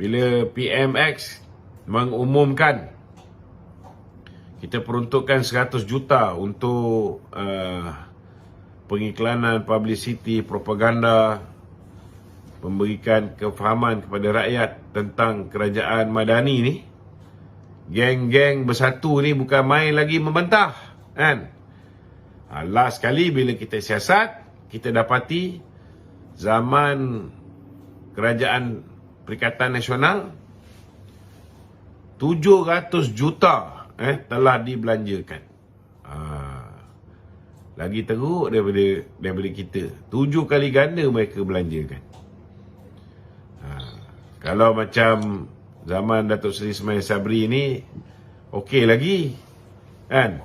bila PMX mengumumkan kita peruntukkan 100 juta untuk pengiklanan, publicity, propaganda, memberikan kefahaman kepada rakyat tentang kerajaan Madani ni, geng-geng bersatu ni bukan main lagi membantah, kan? Last kali bila kita siasat, kita dapati zaman kerajaan Perikatan Nasional 700 juta telah dibelanjakan. Lagi teruk daripada kita. 7 kali ganda mereka belanjakan. Kalau macam zaman Datuk Seri Ismail Sabri ni, okey lagi, kan?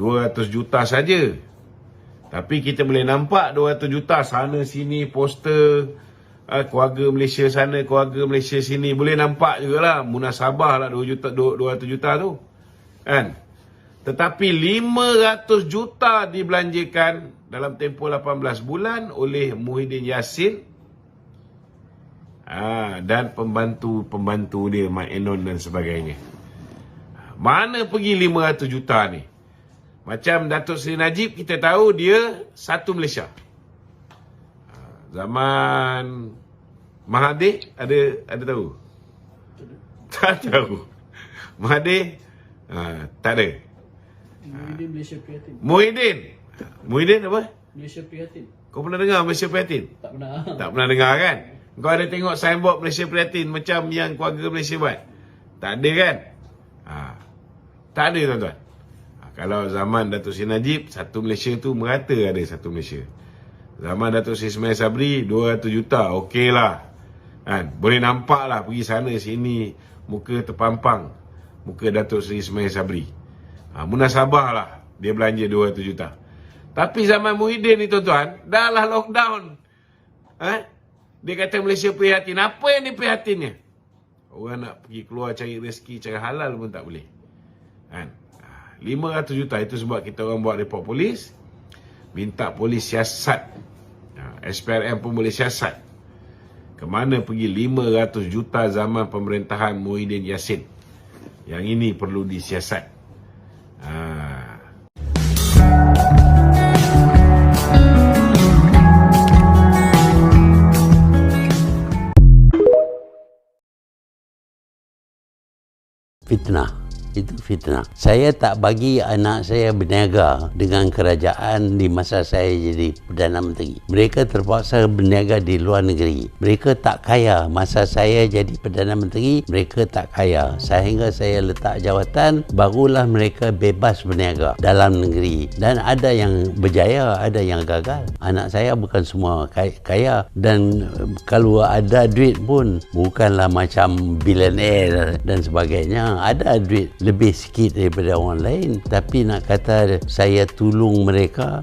200 juta saja. Tapi kita boleh nampak 200 juta sana sini, poster keluarga Malaysia sana, keluarga Malaysia sini. Boleh nampak jugalah munasabah lah 200 juta tu, kan? Tetapi 500 juta dibelanjakan dalam tempoh 18 bulan oleh Muhyiddin Yassin dan pembantu-pembantu dia, Mak Enon dan sebagainya. Mana pergi 500 juta ni? Macam Datuk Seri Najib, kita tahu dia satu Malaysia. Zaman Mahathir ada tahu? Tak tahu. Mahathir tak ada. Muhyiddin Malaysia Prihatin. Muhyiddin apa? Malaysia Prihatin. Kau pernah dengar Malaysia Prihatin? Tak pernah. Tak pernah dengar, kan? Kau ada tengok signboard Malaysia Prihatin macam yang keluarga Malaysia buat? Tak ada, kan? Tak ada, tuan-tuan. Kalau zaman Datuk Seri Najib, satu Malaysia tu merata ada satu Malaysia. Zaman Datuk Seri Ismail Sabri, 200 juta, okey lah, kan? Boleh nampak lah pergi sana sini, muka terpampang, muka Datuk Seri Ismail Sabri. Munasabah lah dia belanja 200 juta. Tapi zaman Muhyiddin ni, tuan-tuan, dah lah lockdown. Dia kata Malaysia prihatin. Apa yang diprihatinnya? Orang nak pergi keluar cari rezeki cara halal pun tak boleh, kan? 500 juta. Itu sebab kita orang buat report polis, minta polis siasat. SPRM pun boleh siasat ke mana pergi 500 juta zaman pemerintahan Muhyiddin Yassin. Yang ini perlu disiasat. Fitnah. Itu fitnah. Saya tak bagi anak saya berniaga dengan kerajaan di masa saya jadi Perdana Menteri. Mereka terpaksa berniaga di luar negeri. Mereka tak kaya. Masa saya jadi Perdana Menteri, mereka tak kaya. Sehingga saya letak jawatan, barulah mereka bebas berniaga dalam negeri. Dan ada yang berjaya, ada yang gagal. Anak saya bukan semua kaya. Dan kalau ada duit pun, bukanlah macam billionaire dan sebagainya. Ada duit lebih sikit daripada orang lain, tapi nak kata saya tolong mereka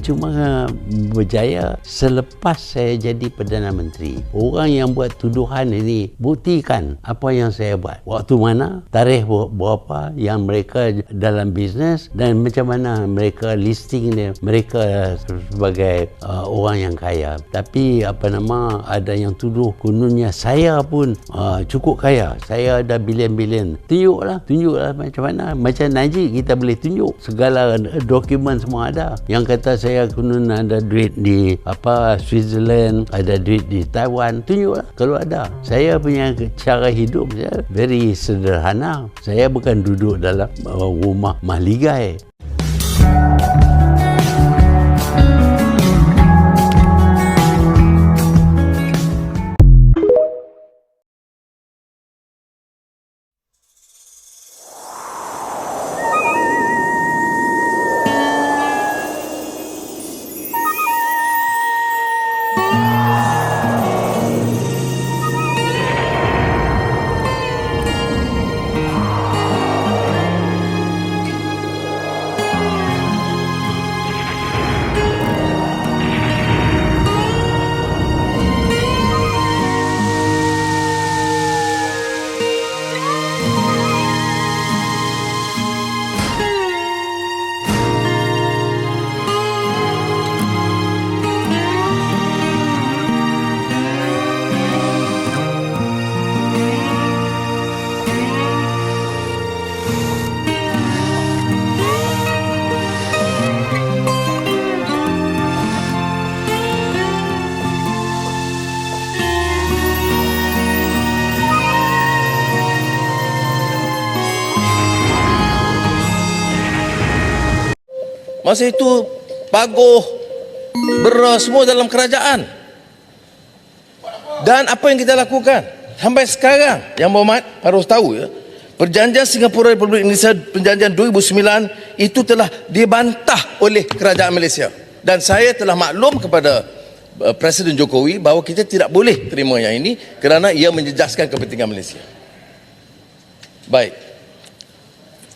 cuma berjaya selepas saya jadi Perdana Menteri. Orang yang buat tuduhan ini, buktikan apa yang saya buat, waktu mana, tarikh berapa yang mereka dalam bisnes, dan macam mana mereka listing dia, mereka sebagai orang yang kaya. Tapi ada yang tuduh kononnya saya pun cukup kaya, saya ada bilion-bilion. Tunjuklah macam mana. Macam Najib, kita boleh tunjuk segala dokumen semua ada. Yang kata saya konon ada duit di Switzerland, ada duit di Taiwan, tunjuklah kalau ada. Saya punya cara hidup saya very sederhana. Saya bukan duduk dalam rumah mahligai. Masa itu paguh, beras semua dalam kerajaan. Dan apa yang kita lakukan sampai sekarang, Yang Berhormat harus tahu ya, Perjanjian Singapura Republik Indonesia Perjanjian 2009 itu telah dibantah oleh kerajaan Malaysia. Dan saya telah maklum kepada Presiden Jokowi bahawa kita tidak boleh terima yang ini kerana ia menjejaskan kepentingan Malaysia. Baik.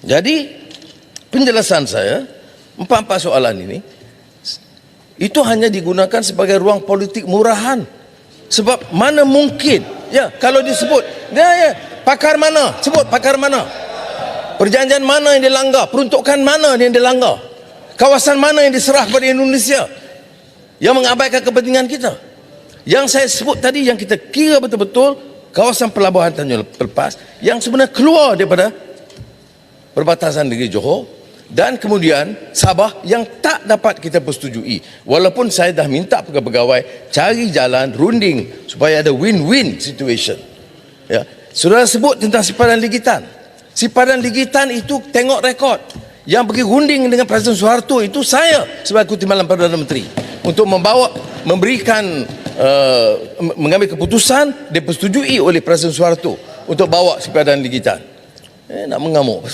Jadi penjelasan saya, empat soalan ini itu hanya digunakan sebagai ruang politik murahan. Sebab mana mungkin, ya, kalau disebut, ya, pakar mana? Sebut pakar mana? Perjanjian mana yang dilanggar? Peruntukan mana yang dilanggar? Kawasan mana yang diserah kepada Indonesia yang mengabaikan kepentingan kita? Yang saya sebut tadi, yang kita kira betul-betul kawasan pelabuhan Tanjung Lepas yang sebenarnya keluar daripada perbatasan negeri Johor, dan kemudian Sabah yang tak dapat kita persetujui. Walaupun saya dah minta pegawai-pegawai cari jalan runding supaya ada win-win situation. Ya, saudara sebut tentang sipadan ligitan. Sipadan ligitan itu tengok rekod. Yang pergi runding dengan Presiden Soeharto itu saya sebagai Timbalan Perdana Menteri untuk memberikan mengambil keputusan dipersetujui oleh Presiden Soeharto untuk bawa sipadan ligitan. Nak mengamuk.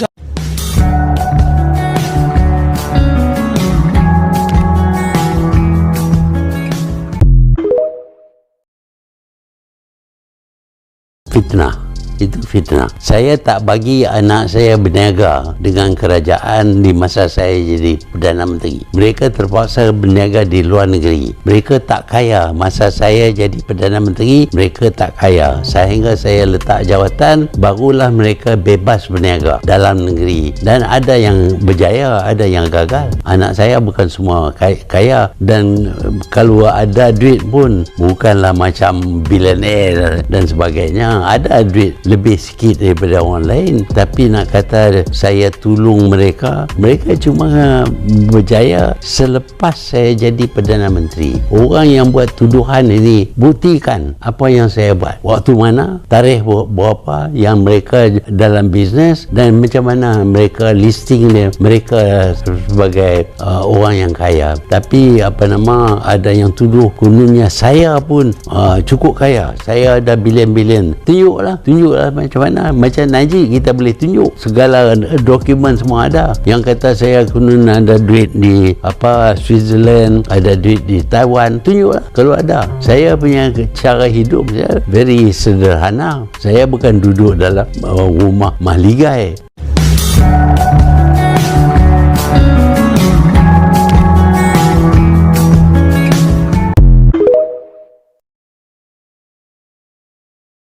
Fitnah. Itu fitnah. Saya tak bagi anak saya berniaga dengan kerajaan di masa saya jadi Perdana Menteri. Mereka terpaksa berniaga di luar negeri. Mereka tak kaya. Masa saya jadi Perdana Menteri, mereka tak kaya. Sehingga saya letak jawatan, barulah mereka bebas berniaga dalam negeri. Dan ada yang berjaya, ada yang gagal. Anak saya bukan semua kaya. Dan kalau ada duit pun bukanlah macam bilioner dan sebagainya. Ada duit lebih sikit daripada orang lain, tapi nak kata saya tolong mereka, mereka cuma berjaya selepas saya jadi Perdana Menteri. Orang yang buat tuduhan ini, buktikan apa yang saya buat, waktu mana, tarikh berapa yang mereka dalam bisnes, dan macam mana mereka listing mereka sebagai orang yang kaya. Tapi ada yang tuduh kononnya saya pun cukup kaya, saya ada bilion-bilion. Tunjuklah macam mana. Macam Najib kita boleh tunjuk segala dokumen semua ada. Yang kata saya konon ada duit di Switzerland, ada duit di Taiwan, tunjuklah kalau ada. Saya punya cara hidup saya very sederhana. Saya bukan duduk dalam rumah mahligai.